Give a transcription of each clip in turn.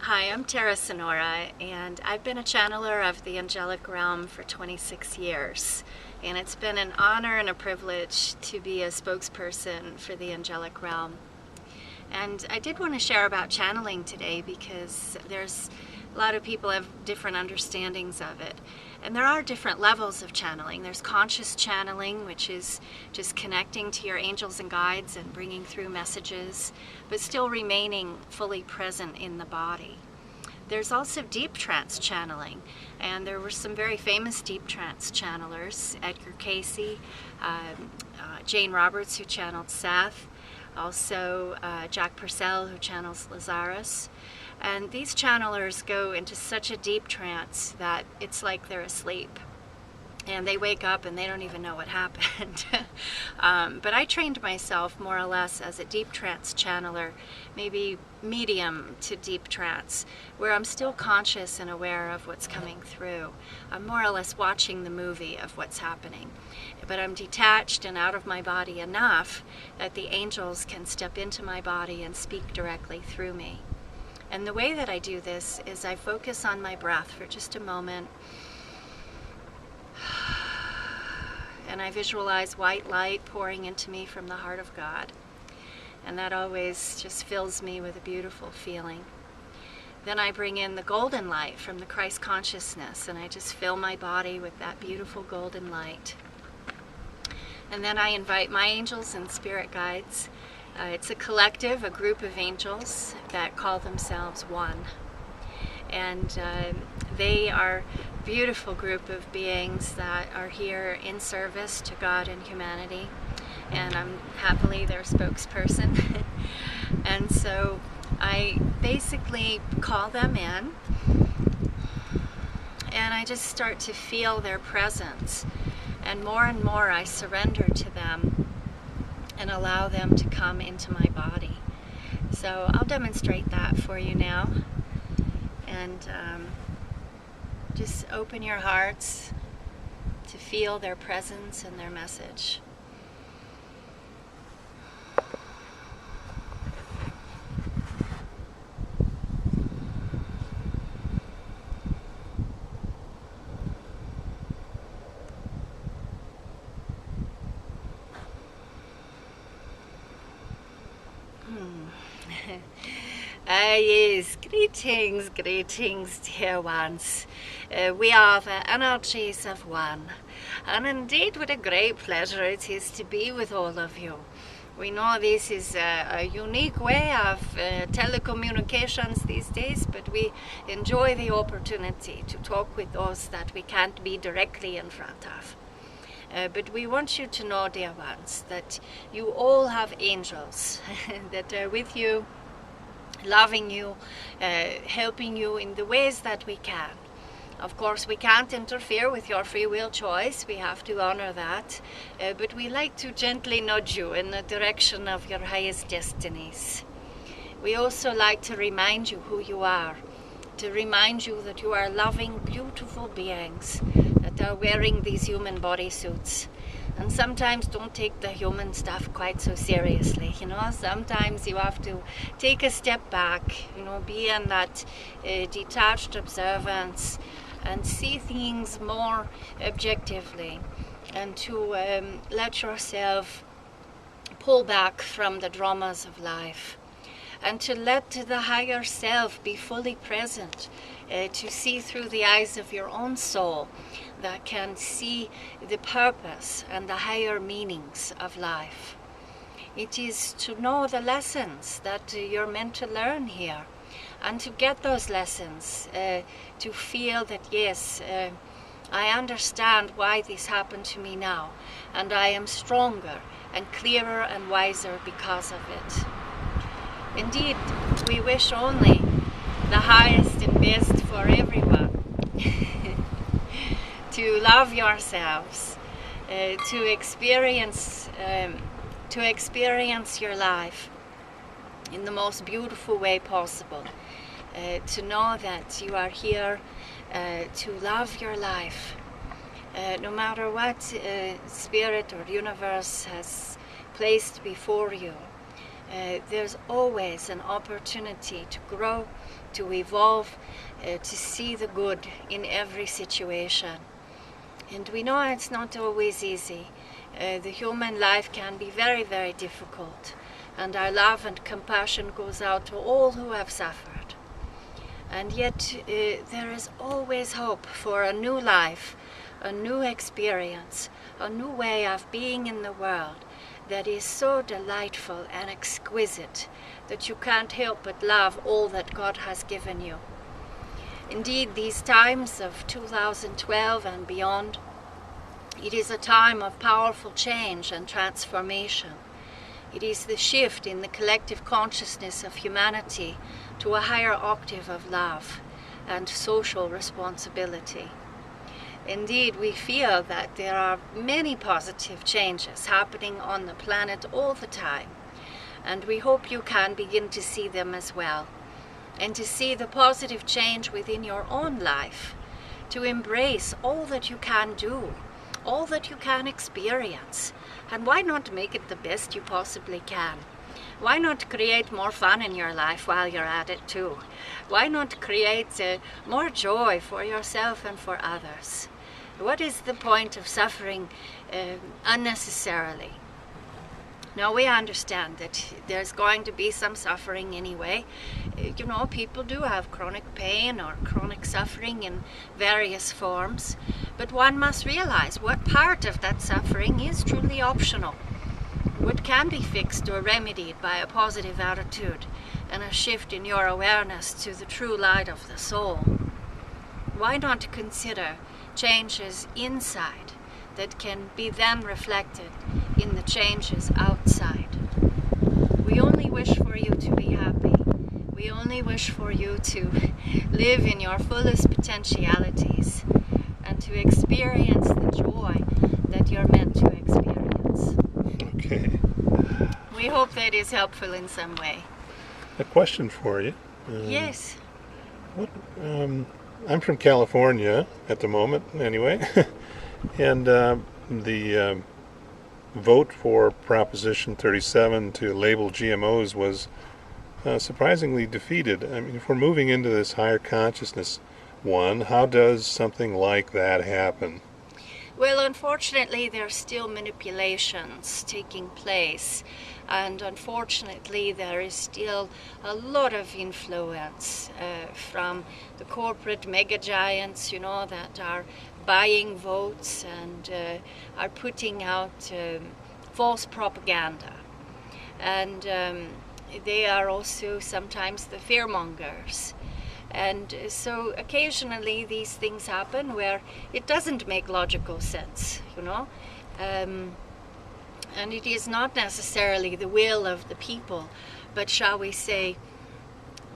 Hi, I'm Terra Sonora, and I've been a channeler of the angelic realm for 26 years. And it's been an honor and a privilege to be a spokesperson for the angelic realm. And I did want to share about channeling today because there's a lot of people have different understandings of it. And there are different levels of channeling. There's conscious channeling, which is just connecting to your angels and guides and bringing through messages, but still remaining fully present in the body. There's also deep trance channeling, and there were some very famous deep trance channelers, Edgar Casey, Jane Roberts, who channeled Seth, also Jack Purcell, who channels Lazarus. And these channelers go into such a deep trance that it's like they're asleep. And they wake up and they don't even know what happened. But I trained myself more or less as a deep trance channeler, maybe medium to deep trance, where I'm still conscious and aware of what's coming through. I'm more or less watching the movie of what's happening. But I'm detached and out of my body enough that the angels can step into my body and speak directly through me. And the way that I do this is I focus on my breath for just a moment. And I visualize white light pouring into me from the heart of God. And that always just fills me with a beautiful feeling. Then I bring in the golden light from the Christ consciousness, and I just fill my body with that beautiful golden light. And then I invite my angels and spirit guides. It's a collective, a group of angels that call themselves One. And they are a beautiful group of beings that are here in service to God and humanity. And I'm happily their spokesperson. And so I basically call them in, and I just start to feel their presence. And more I surrender to them and allow them to come into my body. So I'll demonstrate that for you now. And just open your hearts to feel their presence and their message. Yes, greetings, dear ones. We are the energies of One, and indeed what a great pleasure it is to be with all of you. We know this is a unique way of telecommunications these days, but we enjoy the opportunity to talk with those that we can't be directly in front of. But we want you to know, dear ones, that you all have angels that are with you, loving you, helping you in the ways that we can. Of course, we can't interfere with your free will choice. We have to honor that. But we like to gently nudge you in the direction of your highest destinies. We also like to remind you who you are, to remind you that you are loving, beautiful beings that are wearing these human bodysuits. And sometimes don't take the human stuff quite so seriously, Sometimes you have to take a step back, be in that detached observance and see things more objectively, and to let yourself pull back from the dramas of life, and to let the higher self be fully present, to see through the eyes of your own soul that can see the purpose and the higher meanings of life. It is to know the lessons that you're meant to learn here, and to get those lessons, to feel that yes, I understand why this happened to me now, and I am stronger and clearer and wiser because of it. Indeed, we wish only the highest and best for everyone. To love yourselves, to experience your life in the most beautiful way possible. To know that you are here to love your life, no matter what spirit or universe has placed before you. There's always an opportunity to grow, to evolve, to see the good in every situation. And we know it's not always easy. The human life can be very, very difficult. And our love and compassion goes out to all who have suffered. And yet there is always hope for a new life, a new experience, a new way of being in the world that is so delightful and exquisite that you can't help but love all that God has given you. Indeed, these times of 2012 and beyond, it is a time of powerful change and transformation. It is the shift in the collective consciousness of humanity to a higher octave of love and social responsibility. Indeed, we feel that there are many positive changes happening on the planet all the time, and we hope you can begin to see them as well, and to see the positive change within your own life, to embrace all that you can do, all that you can experience, and why not make it the best you possibly can? Why not create more fun in your life while you're at it too? Why not create more joy for yourself and for others? What is the point of suffering unnecessarily? Now, we understand that there's going to be some suffering anyway. You know, people do have chronic pain or chronic suffering in various forms, but one must realize what part of that suffering is truly optional, what can be fixed or remedied by a positive attitude and a shift in your awareness to the true light of the soul. Why not consider changes inside that can be then reflected in the changes outside? We only wish for you to be happy. We only wish for you to live in your fullest potentialities and to experience the joy that you're meant to experience. Okay. We hope that is helpful in some way. A question for you. Yes. What? I'm from California at the moment, anyway, and the vote for Proposition 37 to label GMOs was surprisingly defeated. I mean, if we're moving into this higher consciousness one, how does something like that happen? Well, unfortunately, there's still manipulations taking place, and unfortunately, there is still a lot of influence from the corporate mega giants, you know, that are buying votes and are putting out false propaganda. And they are also sometimes the fearmongers. And so occasionally these things happen where it doesn't make logical sense, you know. And it is not necessarily the will of the people, but shall we say,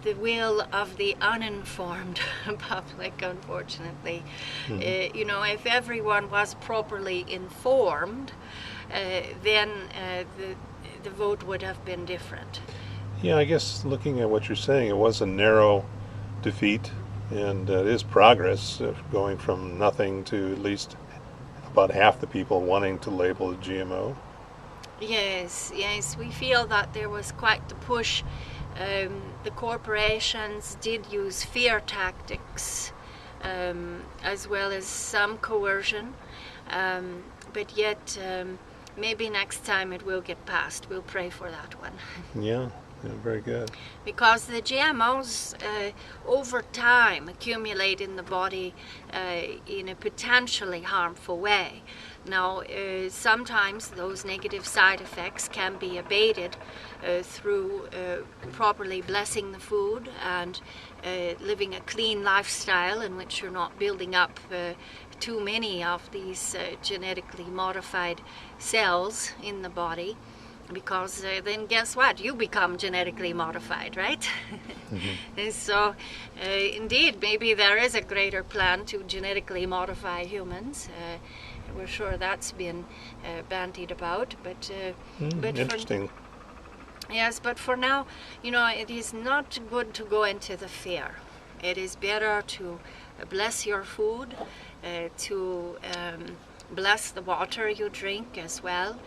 the will of the uninformed public, unfortunately. Mm-hmm. You know, if everyone was properly informed, then the vote would have been different. Yeah, I guess looking at what you're saying, it was a narrow defeat, and it is progress, going from nothing to at least about half the people wanting to label a GMO. Yes, we feel that there was quite the push. The corporations did use fear tactics as well as some coercion, but yet maybe next time it will get passed. We'll pray for that one. Yeah, very good. Because the GMOs over time accumulate in the body in a potentially harmful way. Now, sometimes those negative side effects can be abated through properly blessing the food and living a clean lifestyle in which you're not building up too many of these genetically modified cells in the body. Because then guess what? You become genetically modified, right? Mm-hmm. And so, indeed, maybe there is a greater plan to genetically modify humans. We're sure that's been bandied about, but interesting. Yes, but for now, you know, it is not good to go into the fear. It is better to bless your food, to bless the water you drink as well,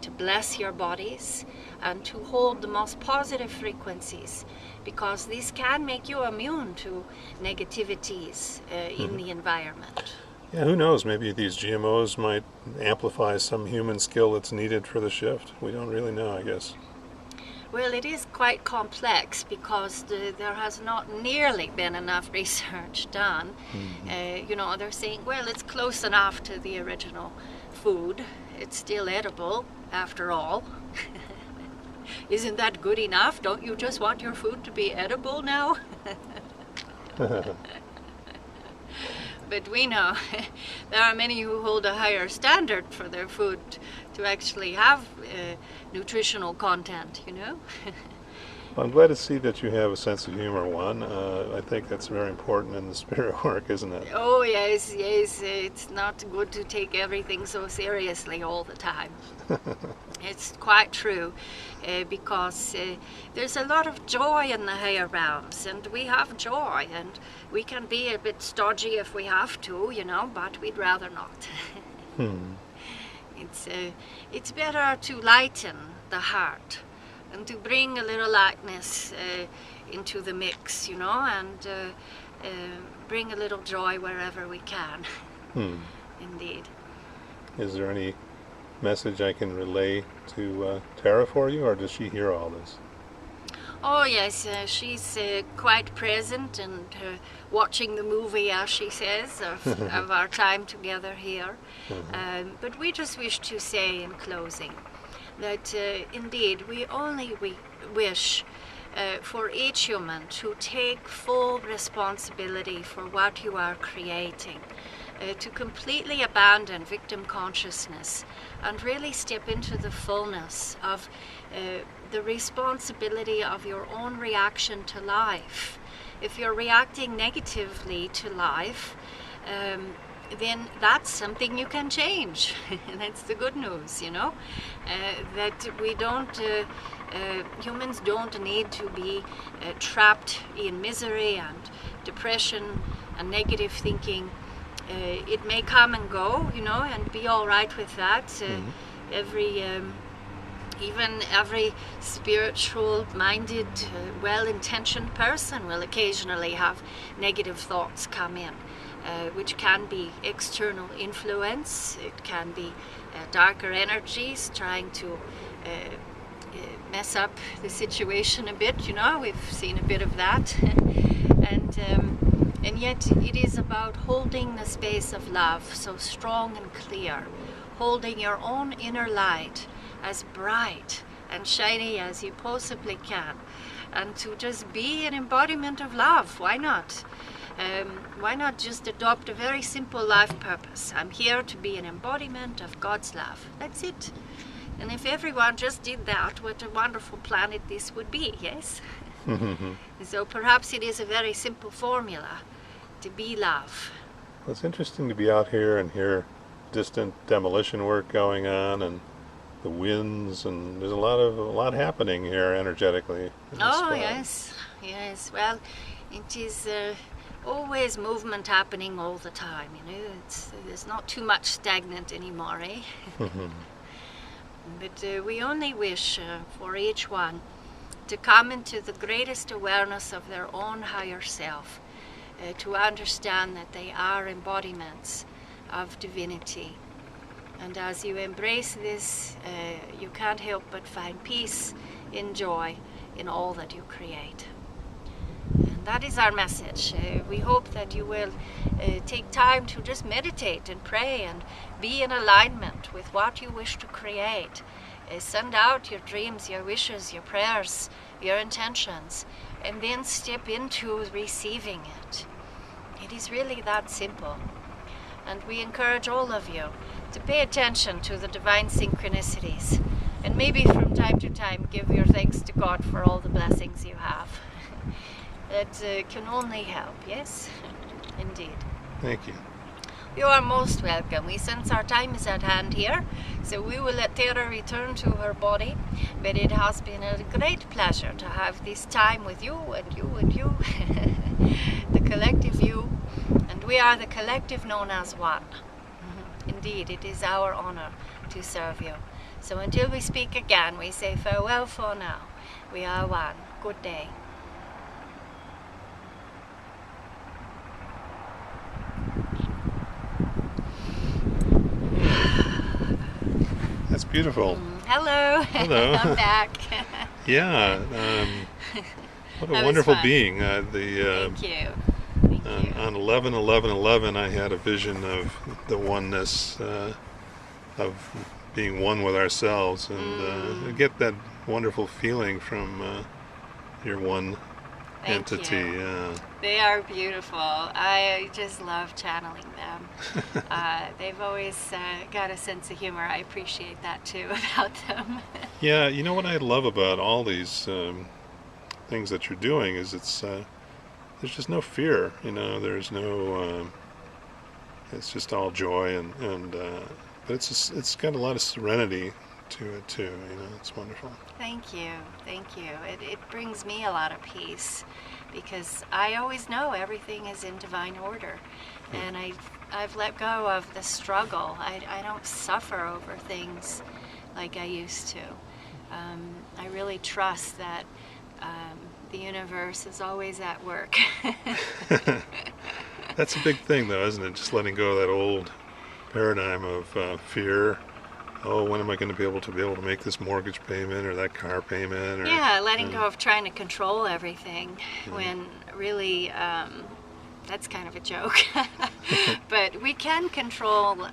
to bless your bodies and to hold the most positive frequencies, because this can make you immune to negativities in the environment. Yeah, who knows? Maybe these GMOs might amplify some human skill that's needed for the shift. We don't really know, I guess. Well, it is quite complex because there has not nearly been enough research done. You know, they're saying, well, it's close enough to the original food. It's still edible, after all. Isn't that good enough? Don't you just want your food to be edible now? But we know there are many who hold a higher standard for their food to actually have nutritional content, you know. Well, I'm glad to see that you have a sense of humor, Juan. I think that's very important in the spirit work, isn't it? Oh yes, yes. It's not good to take everything so seriously all the time. It's quite true, because there's a lot of joy in the higher realms, and we have joy, and we can be a bit stodgy if we have to, you know, but we'd rather not. It's better to lighten the heart and to bring a little lightness into the mix, you know, and bring a little joy wherever we can. Indeed. Is there any message I can relay to Terra for you, or does she hear all this? Oh yes, she's quite present and watching the movie, as she says, of our time together here. But we just wish to say in closing that indeed we only wish for each human to take full responsibility for what you are creating, to completely abandon victim consciousness and really step into the fullness of the responsibility of your own reaction to life. If you're reacting negatively to life, then that's something you can change. That's the good news, you know, that we don't, humans don't need to be trapped in misery and depression and negative thinking. It may come and go, you know, and be all right with that. Even every spiritual-minded, well-intentioned person will occasionally have negative thoughts come in, which can be external influence. It can be darker energies trying to mess up the situation a bit, you know. We've seen a bit of that. And yet it is about holding the space of love so strong and clear, holding your own inner light as bright and shiny as you possibly can, and to just be an embodiment of love. Why not? Why not just adopt a very simple life purpose? I'm here to be an embodiment of God's love. That's it. And if everyone just did that, what a wonderful planet this would be, yes? So perhaps it is a very simple formula to be love. Well, it's interesting to be out here and hear distant demolition work going on, and the winds, and there's a lot happening here energetically in this spot. Yes. Well, it is always movement happening all the time, you know. There's not too much stagnant anymore, eh? But we only wish for each one to come into the greatest awareness of their own higher self, to understand that they are embodiments of divinity. And as you embrace this, you can't help but find peace and joy in all that you create. And that is our message. We hope that you will take time to just meditate and pray and be in alignment with what you wish to create. Send out your dreams, your wishes, your prayers, your intentions, and then step into receiving it. It is really that simple. And we encourage all of you to pay attention to the divine synchronicities, and maybe from time to time give your thanks to God for all the blessings you have. That can only help, yes? Indeed. Thank you. You are most welcome. We sense our time is at hand here, so we will let Terra return to her body. But it has been a great pleasure to have this time with you and you and you, the collective you, and we are the collective known as one. Indeed, it is our honor to serve you. So until we speak again, we say farewell for now. We are one. Good day. That's beautiful. Hello. Hello. I'm back. Yeah. What a That was wonderful fun. being. Thank you. Thank you. On 11/11/11, I had a vision of the oneness, of being one with ourselves, and I get that wonderful feeling from your one Thank entity. you. They are beautiful. I just love channeling them. They've always got a sense of humor. I appreciate that too about them. Yeah, you know what I love about all these things that you're doing is there's just no fear. There's no. It's just all joy but it's got a lot of serenity to it too. It's wonderful. Thank you. Thank you. It brings me a lot of peace because I always know everything is in divine order, and I've let go of the struggle. I don't suffer over things like I used to. I really trust that the universe is always at work. That's a big thing, though, isn't it? Just letting go of that old paradigm of fear. Oh, when am I going to be able to make this mortgage payment or that car payment? Yeah, letting go of trying to control everything when really that's kind of a joke. But we can control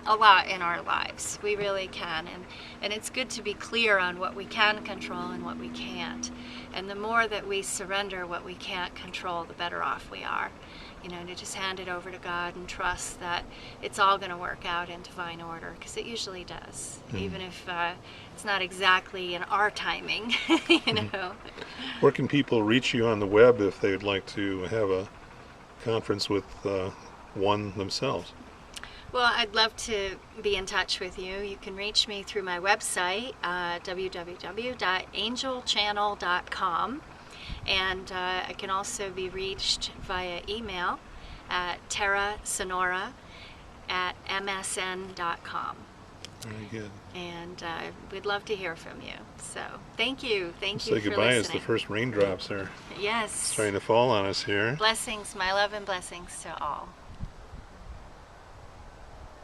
a lot in our lives. We really can. And it's good to be clear on what we can control and what we can't. And the more that we surrender what we can't control, the better off we are. To just hand it over to God and trust that it's all going to work out in divine order, because it usually does, even if it's not exactly in our timing, Where can people reach you on the web if they'd like to have a conference with one themselves? Well, I'd love to be in touch with you. You can reach me through my website, www.angelchannel.com. And I can also be reached via email at Terra Sonora @msn.com. Very good. And we'd love to hear from you. So thank you. Thank Say you for goodbye listening. as the first raindrops are Yes. starting to fall on us here. Blessings, my love and blessings to all.